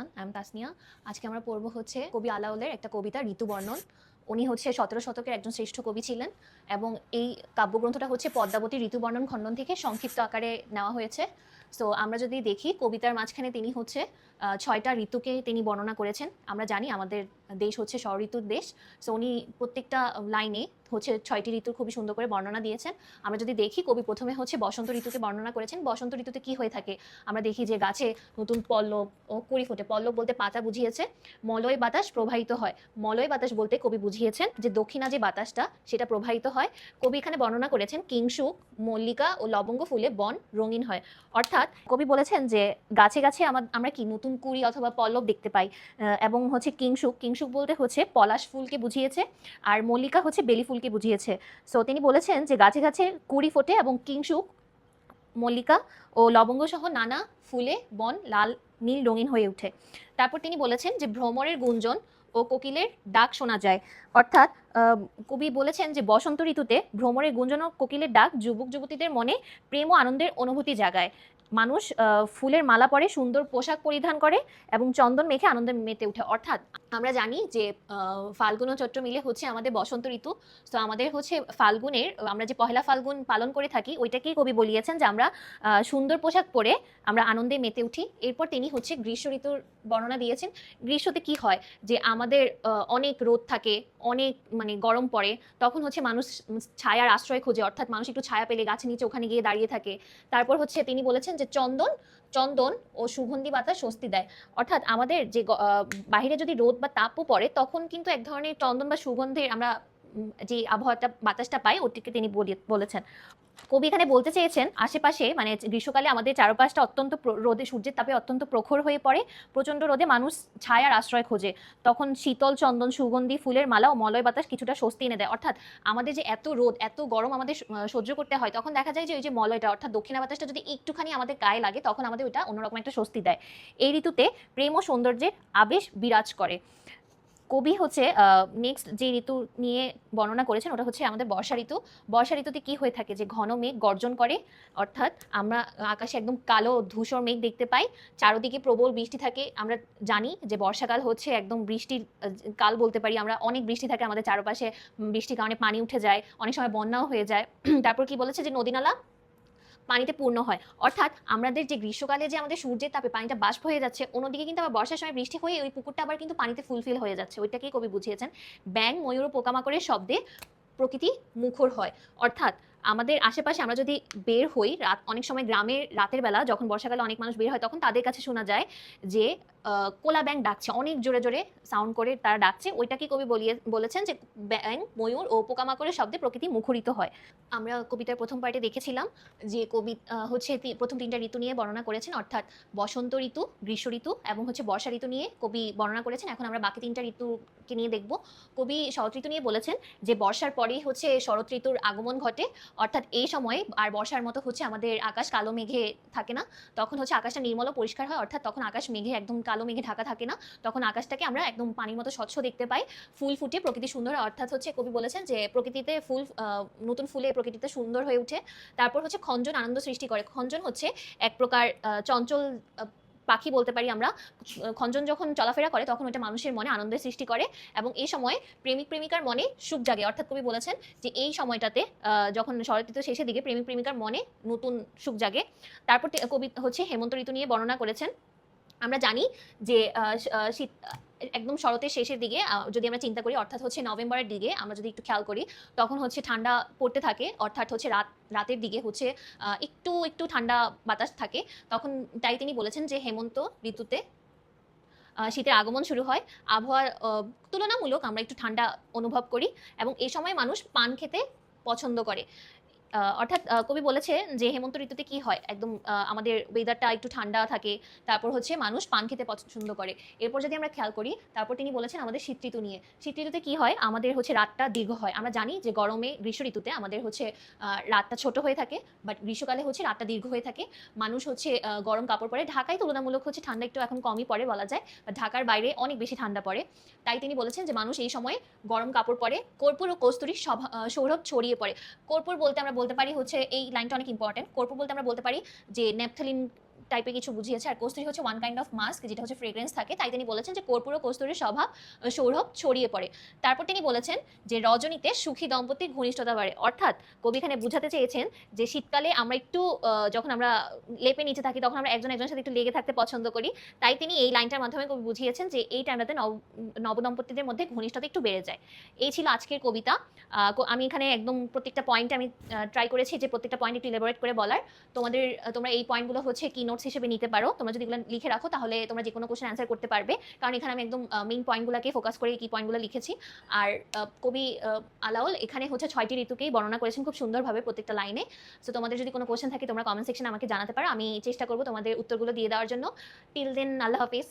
Everyone, I am Tasnia. আজকে আমরা পড়বো হচ্ছে কবি আলাওলের একটা কবিতা ঋতুবর্ণন। উনি হচ্ছে 17 শতকের একজন শ্রেষ্ঠ কবি ছিলেন এবং এই কাব্যগ্রন্থটা হচ্ছে পদ্মাবতী ঋতুবর্ণন খণ্ডন থেকে সংক্ষিপ্ত আকারে নেওয়া হয়েছে। সো আমরা যদি দেখি কবিতার মাঝখানে তিনি হচ্ছে 6টা ঋতুকে তিনি বর্ণনা করেছেন। আমরা জানি আমাদের দেশ হচ্ছে ষড়ঋতুর দেশ। সো উনি প্রত্যেকটা লাইনে হচ্ছে 6টি ঋতুর খুবই সুন্দর করে বর্ণনা দিয়েছেন। আমরা যদি দেখি কবি প্রথমে হচ্ছে বসন্ত ঋতুকে বর্ণনা করেছেন। বসন্ত ঋতুতে কি হয়ে থাকে? আমরা দেখি যে গাছে নতুন পল্লব ও কুড়ি ফোটে। পল্লব বলতে পাতা বুঝিয়েছে। মলয় বাতাস প্রবাহিত হয়। মলয় বাতাস বলতে কবি বুঝিয়েছেন যে দক্ষিণা যে বাতাসটা সেটা প্রবাহিত হয়। কবি এখানে বর্ণনা করেছেন কিংশুক, মল্লিকা ও লবঙ্গ ফুলে বন রঙিন হয়। অর্থাৎ কবি বলেছেন যে গাছে গাছে আমরা কি নতুন কুড়ি অথবা পল্লব দেখতে পাই। এবং হচ্ছে কিংশুক বলতে হচ্ছে পলাশ ফুলকে বুঝিয়েছে, আর মল্লিকা হচ্ছে বেলি ফুলকে বুঝিয়েছে। সো তিনি বলেছেন যে গাছে গাছে কুড়ি ফোটে এবং কিংশুক, মল্লিকা ও লবঙ্গ সহ নানা ফুলে বন লাল নীল রঙিন হয়ে ওঠে। তারপর তিনি বলেছেন যে ভ্রমরের গুঞ্জন ও কোকিলের ডাক শোনা যায়। অর্থাৎ কবি বলেছেন যে বসন্ত ঋতুতে ভ্রমরের গুঞ্জন ও কোকিলের ডাক যুবক যুবতীদের মনে প্রেম ও আনন্দের অনুভূতি জাগায়। মানুষ ফুলের মালা পরে সুন্দর পোশাক পরিধান করে এবং চন্দন মেখে আনন্দে মেতে ওঠে। অর্থাৎ আমরা জানি যে ফাল্গুন ও চৈত্র মিলে হচ্ছে আমাদের বসন্ত ঋতু। তো আমাদের হচ্ছে ফাল্গুনের আমরা যে পহেলা ফাল্গুন পালন করে থাকি ওইটাকেই কবি বলিয়েছেন যে আমরা সুন্দর পোশাক পরে আমরা আনন্দে মেতে উঠি। এরপর তিনি হচ্ছে গ্রীষ্ম ঋতুর বর্ণনা দিয়েছেন। গ্রীষ্মতে কি হয় যে আমাদের অনেক রোদ থাকে, অনেক মানে গরম পড়ে, তখন হচ্ছে মানুষ ছায়ার আশ্রয় খোঁজে। অর্থাৎ মানুষ একটু ছায়া পেলে গাছের নিচে ওখানে গিয়ে দাঁড়িয়ে থাকে। তারপর হচ্ছে তিনি বলেছেন যে চন্দন চন্দন ও সুগন্ধি বাতাস স্বস্তি দেয়। অর্থাৎ আমাদের যে বাহিরে যদি রোদ বা তাপও পড়ে তখন কিন্তু এক ধরনের চন্দন বা সুগন্ধের আমরা যে আবহাওয়াটা বাতাসটা পাই ওটিকে তিনি বলেছেন। কবি এখানে বলতে চেয়েছেন আশেপাশে মানে গ্রীষ্মকালে আমাদের চারপাশটা অত্যন্ত রোদে সূর্যের তাপে অত্যন্ত প্রখর হয়ে পড়ে। প্রচণ্ড রোদে মানুষ ছায়ার আশ্রয় খোঁজে। তখন শীতল চন্দন সুগন্ধি ফুলের মালা ও মলয় বাতাস কিছুটা স্বস্তি এনে দেয়। অর্থাৎ আমাদের যে এত রোদ এত গরম আমাদের সহ্য করতে হয়, তখন দেখা যায় যে ওই যে মলয়টা অর্থাৎ দক্ষিণা বাতাসটা যদি একটুখানি আমাদের গায়ে লাগে তখন আমাদের ওইটা অন্যরকম একটা স্বস্তি দেয়। এই ঋতুতে প্রেম ও সৌন্দর্যের আবেশ বিরাজ করে। কবি হচ্ছে নেক্সট যে ঋতু নিয়ে বর্ণনা করেছেন ওটা হচ্ছে আমাদের বর্ষা ঋতু। বর্ষা ঋতুতে কি হয়ে থাকে যে ঘন মেঘ গর্জন করে। অর্থাৎ আমরা আকাশে একদম কালো ধূসর মেঘ দেখতে পাই, চারদিকে প্রবল বৃষ্টি থাকে। আমরা জানি যে বর্ষাকাল হচ্ছে একদম বৃষ্টির কাল বলতে পারি আমরা। অনেক বৃষ্টি থাকে আমাদের চারপাশে, বৃষ্টির কারণে পানি উঠে যায়, অনেক সময় বন্যাও হয়ে যায়। তারপর কি বলেছে যে নদী নালা পানিতে পূর্ণ হয়। অর্থাৎ আমাদের যে গ্রীষ্মকালে যে আমাদের সূর্যের তাপে পানিটা বাষ্প হয়ে যাচ্ছে, অন্যদিকে কিন্তু আবার বর্ষার সময় বৃষ্টি হয়ে ওই পুকুরটা আবার কিন্তু পানিতে ফুলফিল হয়ে যাচ্ছে। ওইটাকেই কবি বুঝিয়েছেন। ব্যাঙ ময়ূর ও পোকামাকড়ের শব্দে প্রকৃতি মুখর হয়। অর্থাৎ আমাদের আশেপাশে আমরা যদি বের হই রাত, অনেক সময় গ্রামের রাতের বেলা যখন বর্ষাকালে অনেক মানুষ বের হয় তখন তাদের কাছে শোনা যায় যে কোলা ব্যাঙ ডাকছে, অনেক জোরে জোরে সাউন্ড করে তারা ডাকছে। ওইটাকে কবি বলেছেন যে ব্যাঙ ময়ূর ও পোকামাকড়ের শব্দে প্রকৃতি মুখরিত হয়। আমরা কবিতার প্রথম পার্টে দেখেছিলাম যে কবি হচ্ছে প্রথম 3টা ঋতু নিয়ে বর্ণনা করেছেন। অর্থাৎ বসন্ত ঋতু, গ্রীষ্ম ঋতু এবং হচ্ছে বর্ষা ঋতু নিয়ে কবি বর্ণনা করেছেন। এখন আমরা বাকি 3টা ঋতুকে নিয়ে দেখব। কবি শরৎ ঋতু নিয়ে বলেছেন যে বর্ষার পরেই হচ্ছে শরৎ ঋতুর আগমন ঘটে। অর্থাৎ এই সময়ে আর বর্ষার মতো হচ্ছে আমাদের আকাশ কালো মেঘে থাকে না, তখন হচ্ছে আকাশটা নির্মল ও পরিষ্কার হয়। অর্থাৎ তখন আকাশ মেঘে একদম কালো মেঘে ঢাকা থাকে না, তখন আকাশটাকে আমরা একদম পানির মতো স্বচ্ছ দেখতে পাই। ফুল ফুটে প্রকৃতি সুন্দর হয়। অর্থাৎ হচ্ছে কবি বলেছেন যে প্রকৃতিতে ফুল নতুন ফুলে প্রকৃতিতে সুন্দর হয়ে ওঠে। তারপর হচ্ছে খঞ্জন আনন্দ সৃষ্টি করে। খঞ্জন হচ্ছে এক প্রকার চঞ্চল পাখি বলতে পারি আমরা। খঞ্জন যখন চলাফেরা করে তখন ওটা মানুষের মনে আনন্দের সৃষ্টি করে এবং এই সময় প্রেমিক প্রেমিকার মনে সুখ জাগে। অর্থাৎ কবি বলেছেন যে এই সময়টাতে যখন শরৎ ঋতুর শেষের দিকে প্রেমিক প্রেমিকার মনে নতুন সুখ জাগে। তারপর কবি হচ্ছে হেমন্ত ঋতু নিয়ে বর্ণনা করেছেন। আমরা জানি যে শীত একদম শরতের শেষের দিকে যদি আমরা চিন্তা করি, অর্থাৎ হচ্ছে নভেম্বরের দিকে আমরা যদি একটু খেয়াল করি তখন হচ্ছে ঠান্ডা পড়তে থাকে। অর্থাৎ হচ্ছে রাতের দিকে হচ্ছে একটু একটু ঠান্ডা বাতাস থাকে। তখন তাই তিনি বলেছেন যে হেমন্ত ঋতুতে শীতের আগমন শুরু হয়। আবহাওয়া তুলনামূলক আমরা একটু ঠান্ডা অনুভব করি এবং এই সময় মানুষ পান খেতে পছন্দ করে। অর্থাৎ কবি বলেছে যে হেমন্ত ঋতুতে কি হয়, একদম আমাদের ওয়েদারটা একটু ঠান্ডা থাকে, তারপর হচ্ছে মানুষ পান খেতে পছন্দ করে। এরপর যদি আমরা খেয়াল করি তারপর তিনি বলেছেন আমাদের শীত ঋতু নিয়ে। শীত ঋতুতে কি হয়, আমাদের হচ্ছে রাতটা দীর্ঘ হয়। আমরা জানি যে গরমে গ্রীষ্ম ঋতুতে আমাদের হচ্ছে রাতটা ছোট হয়ে থাকে, বাট গ্রীষ্মকালে হচ্ছে রাতটা দীর্ঘ হয়ে থাকে। মানুষ হচ্ছে গরম কাপড় পরে। ঢাকায় তুলনামূলক হচ্ছে ঠান্ডা একটু এখন কমই পড়ে বলা যায়, ঢাকার বাইরে অনেক বেশি ঠান্ডা পড়ে। তাই তিনি বলেছেন যে মানুষ এই সময় গরম কাপড় পরে, কর্পূর ও কস্তুরীর সৌরভ ছড়িয়ে পড়ে। কর্পূর বলতে আমরা বলতে পারি হচ্ছে, এই লাইনটা অনেক ইম্পর্টেন্ট। কর্পূর বলতে আমরা বলতে পারি যে ন্যাপথলিন টাইপের কিছু বুঝিয়েছে। আর কস্তুরী হচ্ছে ওয়ান কাইন্ড অফ মাস্ক, যেটা হচ্ছে ফ্রেগ্রেন্স থাকে। তাই তিনি বলেছেন যে কর্পূর ও কস্তুরীর স্বভাব সৌরভ ছড়িয়ে পড়ে। তারপর তিনি বলেছেন যে রজনীতে সুখী দম্পতির ঘনিষ্ঠতা বাড়ে। অর্থাৎ কবি এখানে বুঝাতে চেয়েছেন যে শীতকালে আমরা একটু যখন আমরা লেপে নিচে থাকি তখন আমরা একজন একজনের সাথে একটু লেগে থাকতে পছন্দ করি। তাই তিনি এই লাইনটার মাধ্যমে কবি বুঝিয়েছেন যে এই টাইমটাতে নবদম্পতিদের মধ্যে ঘনিষ্ঠতা একটু বেড়ে যায়। এই ছিল আজকের কবিতা। আমি এখানে একদম প্রত্যেকটা পয়েন্ট আমি ট্রাই করেছি যে প্রত্যেকটা পয়েন্ট একটু ইলাবোরেট করে বলার। তোমরা এই পয়েন্টগুলো হচ্ছে কি নোটস হিসেবে নিতে পারো। তোমরা যদি এগুলো লিখে রাখো তাহলে তোমরা যে কোনো কোশ্চেন অ্যান্সার করতে পারবে, কারণ এখানে আমি একদম মেইন পয়েন্টগুলোকে ফোকাস করে কি পয়েন্টগুলো লিখেছি। আর কবি আলাওল এখানে হচ্ছে 6টি ঋতুকেই বর্ণনা করেছেন খুব সুন্দরভাবে প্রত্যেকটা লাইনে। সো তোমাদের যদি কোনো কোশ্চেন থাকে তোমরা কমেন্ট সেকশনে আমাকে জানাতে পারো, আমি চেষ্টা করবো তোমাদের উত্তরগুলো দিয়ে দেওয়ার জন্য। টিল দেন, আল্লাহ হাফিজ।